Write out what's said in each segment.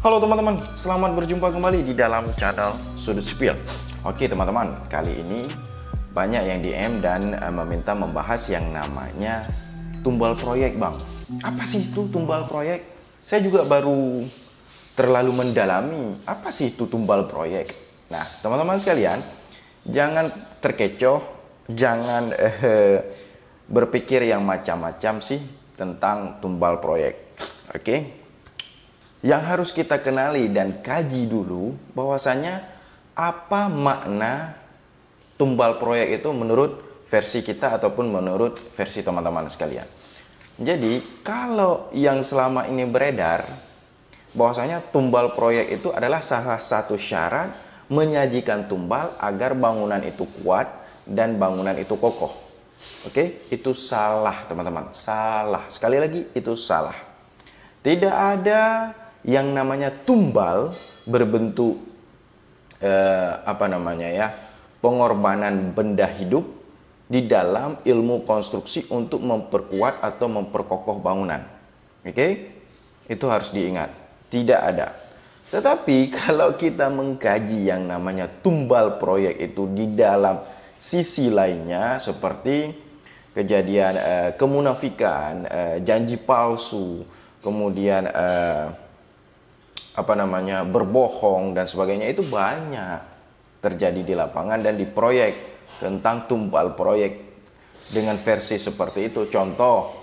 Halo teman-teman, selamat berjumpa kembali di dalam channel Sudut Sipil. Oke teman-teman, kali ini banyak yang DM dan meminta membahas yang namanya tumbal proyek bang. Apa sih itu tumbal proyek? Saya juga baru terlalu mendalami apa sih itu tumbal proyek. Nah teman-teman sekalian, jangan terkecoh, jangan berpikir yang macam-macam sih tentang tumbal proyek. Oke? Yang harus kita kenali dan kaji dulu bahwasanya apa makna tumbal proyek itu menurut versi kita ataupun menurut versi teman-teman sekalian. Jadi kalau yang selama ini beredar bahwasanya tumbal proyek itu adalah salah satu syarat menyajikan tumbal agar bangunan itu kuat dan bangunan itu kokoh. Oke, itu salah teman-teman, salah. Sekali lagi itu salah. Tidak ada yang namanya tumbal berbentuk pengorbanan benda hidup di dalam ilmu konstruksi untuk memperkuat atau memperkokoh bangunan. Oke? Itu harus diingat. Tidak ada. Tetapi kalau kita mengkaji yang namanya tumbal proyek itu di dalam sisi lainnya seperti kejadian kemunafikan, janji palsu, kemudian berbohong dan sebagainya, itu banyak terjadi di lapangan dan di proyek tentang tumbal proyek dengan versi seperti itu. Contoh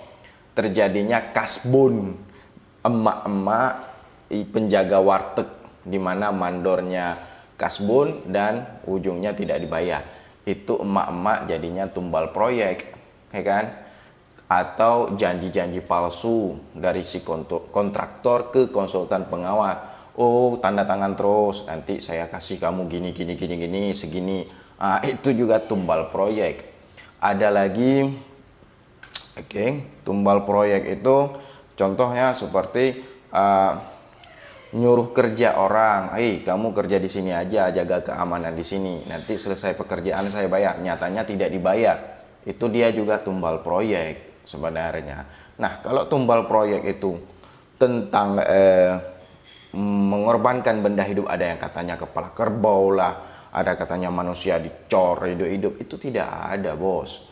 terjadinya kasbon, emak-emak penjaga warteg di mana mandornya kasbon dan ujungnya tidak dibayar. Itu emak-emak jadinya tumbal proyek, ya kan? Atau janji-janji palsu dari si kontraktor ke konsultan pengawas. Oh, tanda tangan terus, nanti saya kasih kamu gini segini. Itu juga tumbal proyek. Ada lagi, tumbal proyek itu contohnya seperti nyuruh kerja orang, kamu kerja di sini aja, jaga keamanan di sini. Nanti selesai pekerjaan saya bayar. Nyatanya tidak dibayar. Itu dia juga tumbal proyek sebenarnya. Nah, kalau tumbal proyek itu tentang mengorbankan benda hidup, ada yang katanya kepala kerbau lah, ada katanya manusia dicor hidup-hidup, itu tidak ada, bos.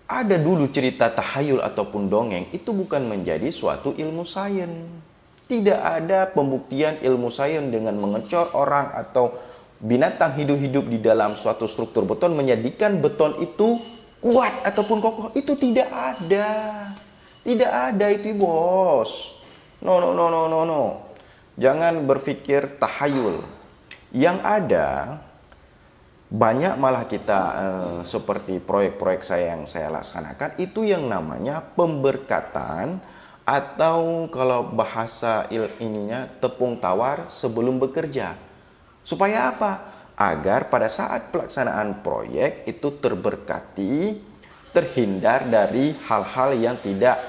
Ada dulu cerita tahayul ataupun dongeng, itu bukan menjadi suatu ilmu sains. Tidak ada pembuktian ilmu sains dengan mengecor orang atau binatang hidup-hidup di dalam suatu struktur beton menjadikan beton itu kuat ataupun kokoh. Itu tidak ada. Tidak ada itu, bos. No. Jangan berpikir tahayul. Yang ada banyak malah kita seperti proyek-proyek yang saya laksanakan itu yang namanya pemberkatan atau kalau bahasa ininya tepung tawar sebelum bekerja. Supaya apa? Agar pada saat pelaksanaan proyek itu terberkati, terhindar dari hal-hal yang tidak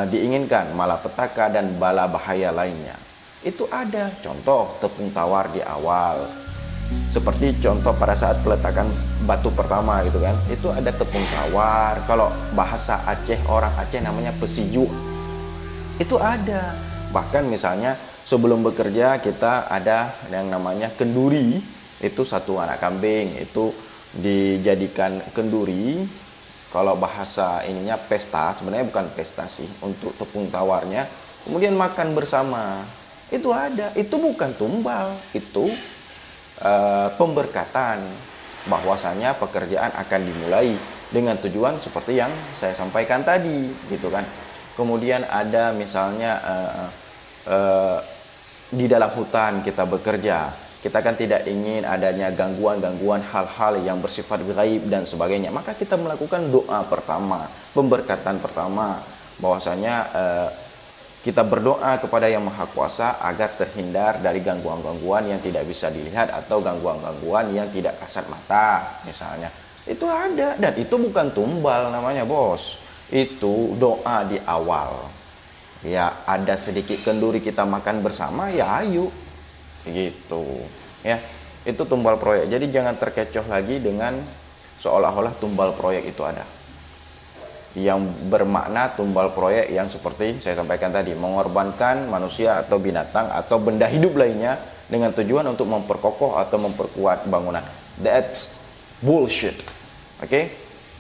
diinginkan, malapetaka dan bala bahaya lainnya. Itu ada contoh tepung tawar di awal. Seperti contoh pada saat peletakan batu pertama gitu kan. Itu ada tepung tawar. Kalau bahasa Aceh, orang Aceh namanya pesiju. Itu ada. Bahkan misalnya sebelum bekerja kita ada yang namanya kenduri. Itu satu anak kambing, itu dijadikan kenduri. Kalau bahasa ininya pesta, sebenarnya bukan pesta sih, untuk tepung tawarnya. Kemudian makan bersama. Itu ada. Itu bukan tumbal, itu pemberkatan bahwasanya pekerjaan akan dimulai dengan tujuan seperti yang saya sampaikan tadi, gitu kan. Kemudian ada misalnya di dalam hutan kita bekerja. Kita kan tidak ingin adanya gangguan-gangguan hal-hal yang bersifat gaib dan sebagainya. Maka kita melakukan doa pertama, pemberkatan pertama. Bahwasanya kita berdoa kepada Yang Maha Kuasa agar terhindar dari gangguan-gangguan yang tidak bisa dilihat atau gangguan-gangguan yang tidak kasat mata misalnya. Itu ada dan itu bukan tumbal namanya, bos. Itu doa di awal. Ya, ada sedikit kenduri kita makan bersama, ya ayo. Gitu ya, itu tumbal proyek. Jadi jangan terkecoh lagi dengan seolah-olah tumbal proyek itu ada. yang bermakna tumbal proyek yang seperti saya sampaikan tadi, mengorbankan manusia atau binatang atau benda hidup lainnya dengan tujuan untuk memperkokoh atau memperkuat bangunan. That's bullshit. Oke?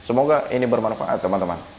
Semoga ini bermanfaat teman-teman.